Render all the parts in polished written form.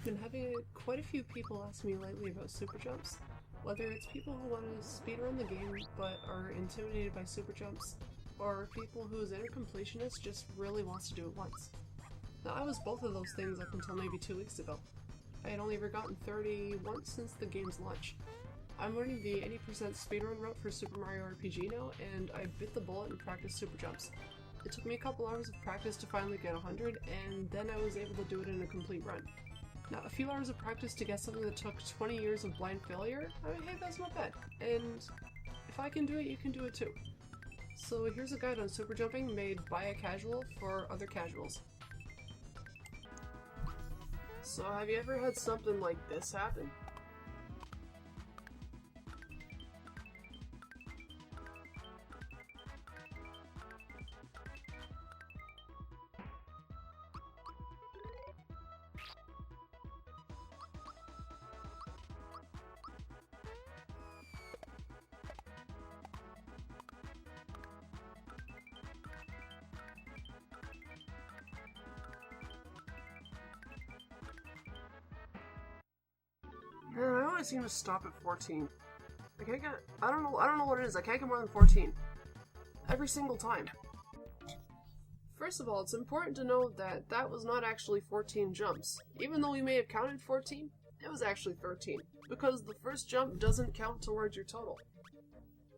been having quite a few people ask me lately about super jumps. Whether it's people who want to speedrun the game but are intimidated by super jumps, or people whose inner completionist just really wants to do it once. Now, I was both of those things up until maybe 2 weeks ago. I had only ever gotten 30 once since the game's launch. I'm running the 80% speedrun route for Super Mario RPG now, and I bit the bullet and practiced super jumps. It took me a couple hours of practice to finally get 100, and then I was able to do it in a complete run. Now, a few hours of practice to get something that took 20 years of blind failure, I mean, hey, that's not bad. And if I can do it, you can do it too. So here's a guide on super jumping made by a casual for other casuals. So have you ever had something like this happen? Man, I always seem to stop at 14. I can't get, I don't know what it is, I can't get more than 14. Every single time. First of all, it's important to know that that was not actually 14 jumps. Even though we may have counted 14, it was actually 13. Because the first jump doesn't count towards your total.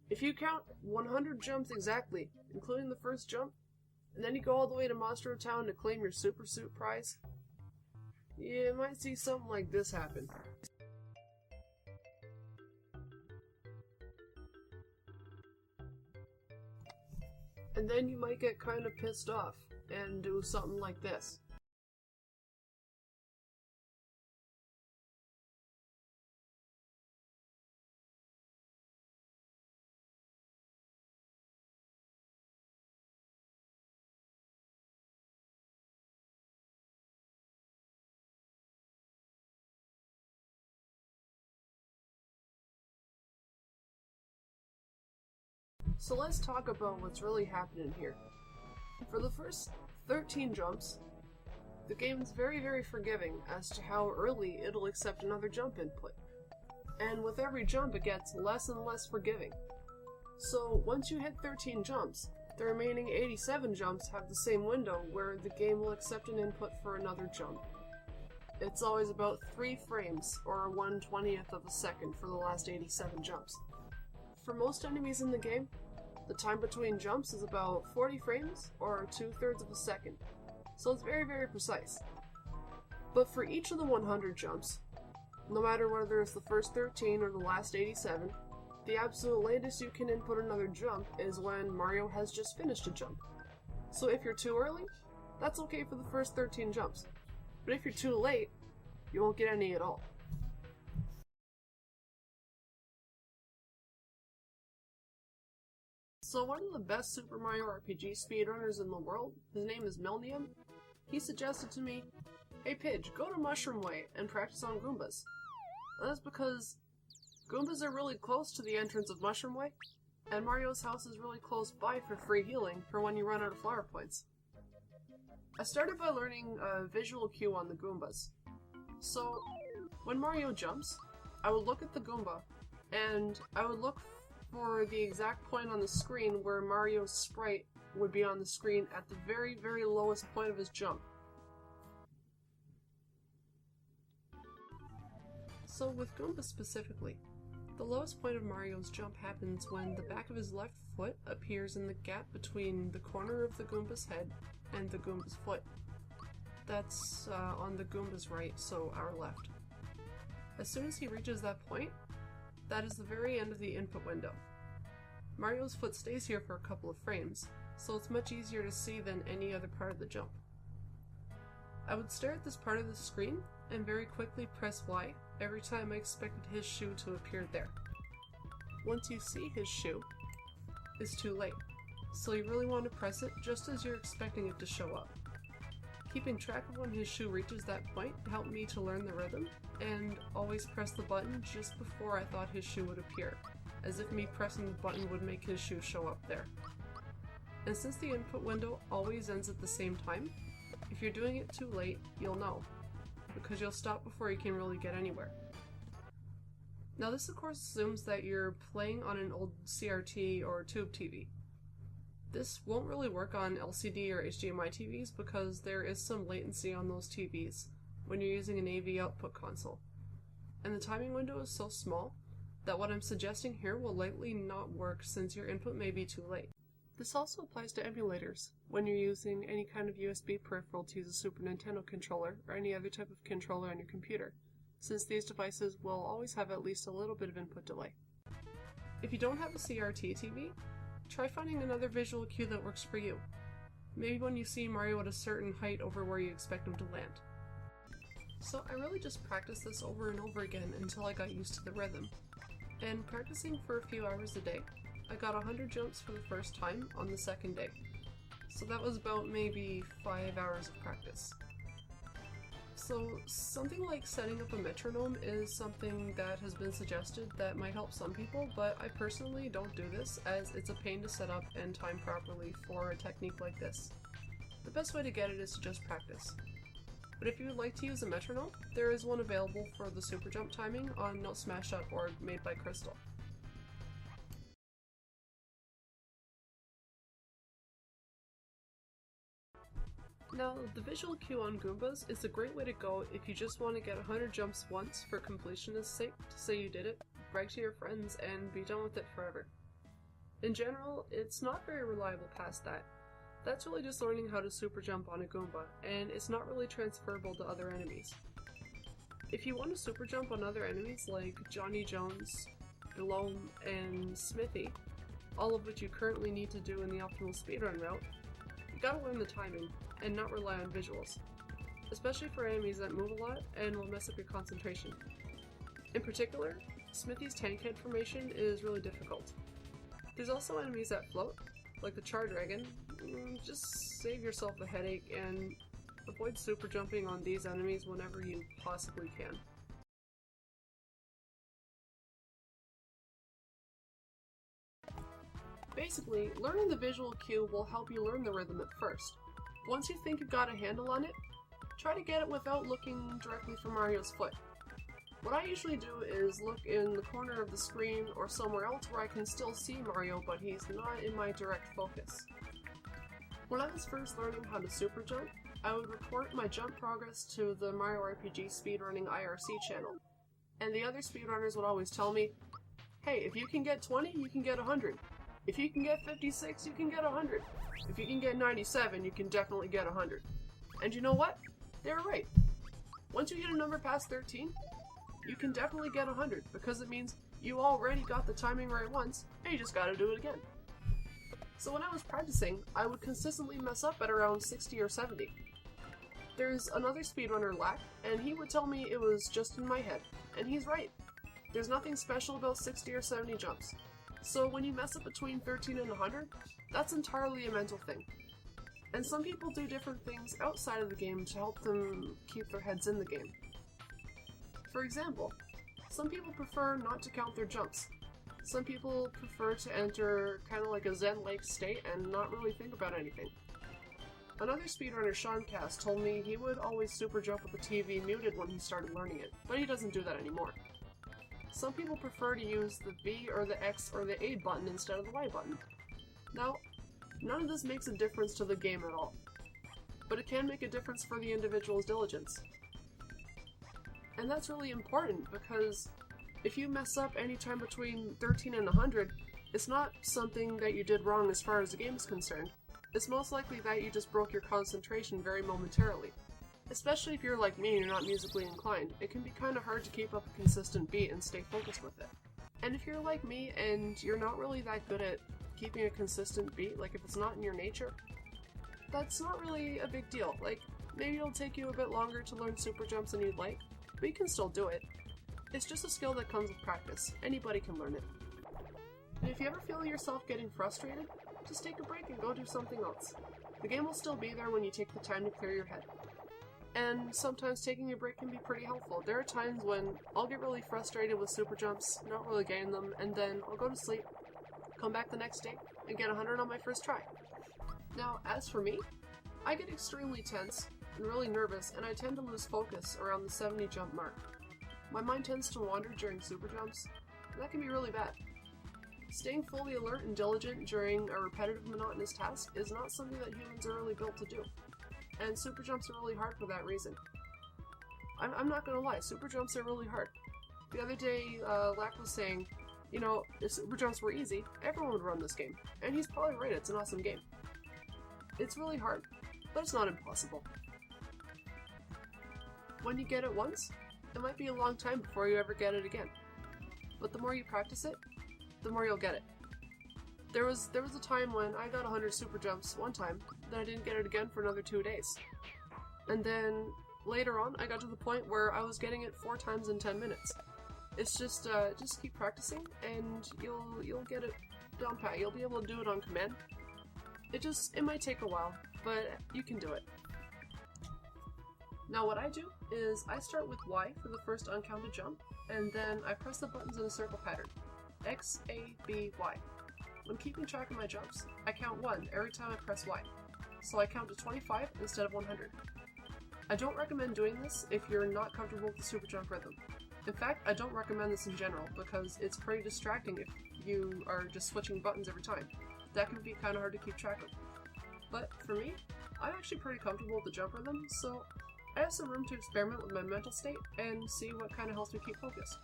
If you count 100 jumps exactly, including the first jump, and then you go all the way to Monster Town to claim your Super Suit prize, you might see something like this happen. And then you might get kind of pissed off and do something like this. So let's talk about what's really happening here. For the first 13 jumps, the game is very, very forgiving as to how early it'll accept another jump input. And with every jump it gets less and less forgiving. So once you hit 13 jumps, the remaining 87 jumps have the same window where the game will accept an input for another jump. It's always about 3 frames, or 1/20th of a second for the last 87 jumps. For most enemies in the game, the time between jumps is about 40 frames, or 2/3 of a second, so it's very, very precise. But for each of the 100 jumps, no matter whether it's the first 13 or the last 87, the absolute latest you can input another jump is when Mario has just finished a jump. So if you're too early, that's okay for the first 13 jumps. But if you're too late, you won't get any at all. So one of the best Super Mario RPG speedrunners in the world, his name is Millennium, he suggested to me, "Hey Pidge, go to Mushroom Way and practice on Goombas." And that's because Goombas are really close to the entrance of Mushroom Way, and Mario's house is really close by for free healing for when you run out of flower points. I started by learning a visual cue on the Goombas. So, when Mario jumps, I would look at the Goomba, and I would look for the exact point on the screen where Mario's sprite would be on the screen at the very, very lowest point of his jump. So with Goomba specifically, the lowest point of Mario's jump happens when the back of his left foot appears in the gap between the corner of the Goomba's head and the Goomba's foot. That's on the Goomba's right, so our left. As soon as he reaches that point, that is the very end of the input window. Mario's foot stays here for a couple of frames, so it's much easier to see than any other part of the jump. I would stare at this part of the screen and very quickly press Y every time I expected his shoe to appear there. Once you see his shoe, it's too late, so you really want to press it just as you're expecting it to show up. Keeping track of when his shoe reaches that point helped me to learn the rhythm, and always press the button just before I thought his shoe would appear, as if me pressing the button would make his shoe show up there. And since the input window always ends at the same time, if you're doing it too late, you'll know. because you'll stop before you can really get anywhere. Now this of course assumes that you're playing on an old CRT or tube TV. This won't really work on LCD or HDMI TVs because there is some latency on those TVs when you're using an AV output console. And the timing window is so small that what I'm suggesting here will likely not work since your input may be too late. This also applies to emulators when you're using any kind of USB peripheral to use a Super Nintendo controller or any other type of controller on your computer, since these devices will always have at least a little bit of input delay. If you don't have a CRT TV, try finding another visual cue that works for you. Maybe when you see Mario at a certain height over where you expect him to land. So I really just practiced this over and over again until I got used to the rhythm. And practicing for a few hours a day, I got 100 jumps for the first time on the second day. So that was about maybe 5 hours of practice. So something like setting up a metronome is something that has been suggested that might help some people, but I personally don't do this as it's a pain to set up and time properly for a technique like this. The best way to get it is to just practice. But if you would like to use a metronome, there is one available for the super jump timing on notesmash.org made by Crystal. Now, the visual cue on Goombas is a great way to go if you just want to get 100 jumps once for completionist's sake to say you did it, brag to your friends, and be done with it forever. In general, it's not very reliable past that. That's really just learning how to super jump on a Goomba, and it's not really transferable to other enemies. If you want to super jump on other enemies like Johnny Jones, Belome, and Smithy, all of which you currently need to do in the optimal speedrun route, you gotta learn the timing and not rely on visuals, especially for enemies that move a lot and will mess up your concentration. In particular, Smithy's tank head formation is really difficult. There's also enemies that float, like the Char Dragon. Just save yourself a headache and avoid super jumping on these enemies whenever you possibly can. Basically, learning the visual cue will help you learn the rhythm at first. Once you think you've got a handle on it, try to get it without looking directly for Mario's foot. What I usually do is look in the corner of the screen or somewhere else where I can still see Mario, but he's not in my direct focus. When I was first learning how to super jump, I would report my jump progress to the Mario RPG speedrunning IRC channel, and the other speedrunners would always tell me, hey, if you can get 20, you can get 100. If you can get 56, you can get 100. If you can get 97, you can definitely get 100. And you know what? They were right. Once you hit a number past 13, you can definitely get 100, because it means you already got the timing right once, and you just gotta do it again. So when I was practicing, I would consistently mess up at around 60 or 70. There's another speedrunner, Lack, and he would tell me it was just in my head, and he's right. There's nothing special about 60 or 70 jumps. So when you mess up between 13 and 100, that's entirely a mental thing. And some people do different things outside of the game to help them keep their heads in the game. For example, some people prefer not to count their jumps. Some people prefer to enter kind of like a zen-like state and not really think about anything. Another speedrunner, Seancast, told me he would always super jump with the TV muted when he started learning it, but he doesn't do that anymore. Some people prefer to use the B or the X or the A button instead of the Y button. Now, none of this makes a difference to the game at all, but it can make a difference for the individual's diligence. And that's really important because if you mess up anytime between 13 and 100, it's not something that you did wrong as far as the game is concerned. It's most likely that you just broke your concentration very momentarily. Especially if you're like me and you're not musically inclined, it can be kind of hard to keep up a consistent beat and stay focused with it. And if you're like me and you're not really that good at keeping a consistent beat, like if it's not in your nature, that's not really a big deal. Like, maybe it'll take you a bit longer to learn super jumps than you'd like, but you can still do it. It's just a skill that comes with practice. Anybody can learn it. And if you ever feel yourself getting frustrated, just take a break and go do something else. The game will still be there when you take the time to clear your head. And sometimes taking a break can be pretty helpful. There are times when I'll get really frustrated with super jumps, not really getting them, and then I'll go to sleep, come back the next day, and get 100 on my first try. Now, as for me, I get extremely tense and really nervous, and I tend to lose focus around the 70 jump mark. My mind tends to wander during super jumps, and that can be really bad. Staying fully alert and diligent during a repetitive monotonous task is not something that humans are really built to do, and super jumps are really hard for that reason. I'm not gonna lie, super jumps are really hard. The other day, Lack was saying, you know, if super jumps were easy, everyone would run this game. And he's probably right, it's an awesome game. It's really hard, but it's not impossible. When you get it once, it might be a long time before you ever get it again. But the more you practice it, the more you'll get it. There was a time when I got 100 super jumps one time, then I didn't get it again for another 2 days. And then later on, I got to the point where I was getting it 4 times in 10 minutes. It's just keep practicing, and you'll get it down pat. You'll be able to do it on command. It might take a while, but you can do it. Now what I do is I start with Y for the first uncounted jump, and then I press the buttons in a circle pattern. X, A, B, Y. When keeping track of my jumps, I count 1 every time I press Y, so I count to 25 instead of 100. I don't recommend doing this if you're not comfortable with the super jump rhythm. In fact, I don't recommend this in general because it's pretty distracting if you are just switching buttons every time. That can be kind of hard to keep track of. But for me, I'm actually pretty comfortable with the jump rhythm, so I have some room to experiment with my mental state and see what kind of helps me keep focused.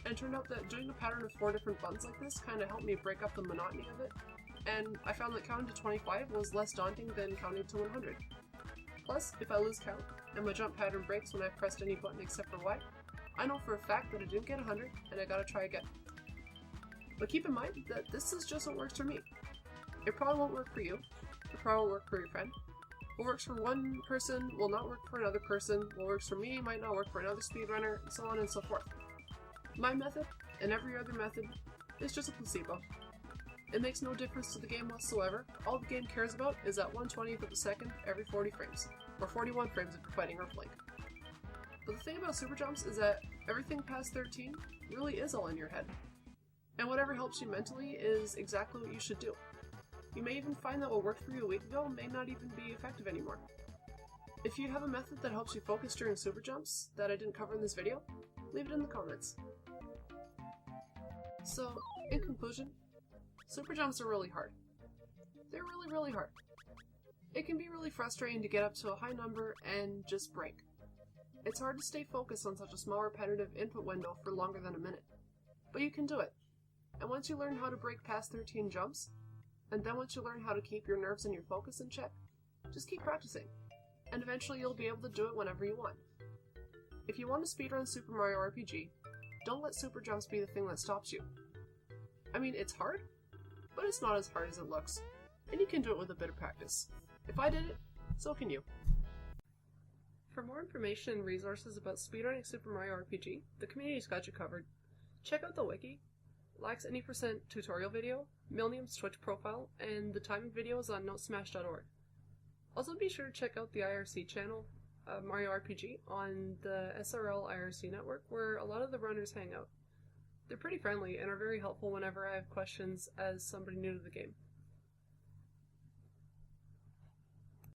And it turned out that doing a pattern of 4 different buttons like this kind of helped me break up the monotony of it, and I found that counting to 25 was less daunting than counting to 100. Plus, if I lose count, and my jump pattern breaks when I pressed any button except for Y, I know for a fact that I didn't get 100, and I gotta try again. But keep in mind that this is just what works for me. It probably won't work for you, it probably won't work for your friend. What works for one person will not work for another person, what works for me might not work for another speedrunner, and so on and so forth. My method, and every other method, is just a placebo. It makes no difference to the game whatsoever. All the game cares about is at 1/20th of a second every 40 frames, or 41 frames if you're fighting Earthlink. But the thing about super jumps is that everything past 13 really is all in your head. And whatever helps you mentally is exactly what you should do. You may even find that what worked for you a week ago may not even be effective anymore. If you have a method that helps you focus during super jumps that I didn't cover in this video, leave it in the comments. So, in conclusion, super jumps are really hard. They're really, really hard. It can be really frustrating to get up to a high number and just break. It's hard to stay focused on such a small repetitive input window for longer than a minute. But you can do it. And once you learn how to break past 13 jumps, and then once you learn how to keep your nerves and your focus in check, just keep practicing. And eventually you'll be able to do it whenever you want. If you want to speedrun Super Mario RPG, don't let super jumps be the thing that stops you. I mean, it's hard, but it's not as hard as it looks, and you can do it with a bit of practice. If I did it, so can you. For more information and resources about speedrunning Super Mario RPG, the community's got you covered. Check out the wiki, Lack's Any% tutorial video, Milnium's Twitch profile, and the timing videos on notesmash.org. Also be sure to check out the IRC channel, Mario RPG, on the SRL IRC network, where a lot of the runners hang out. They're pretty friendly and are very helpful whenever I have questions as somebody new to the game.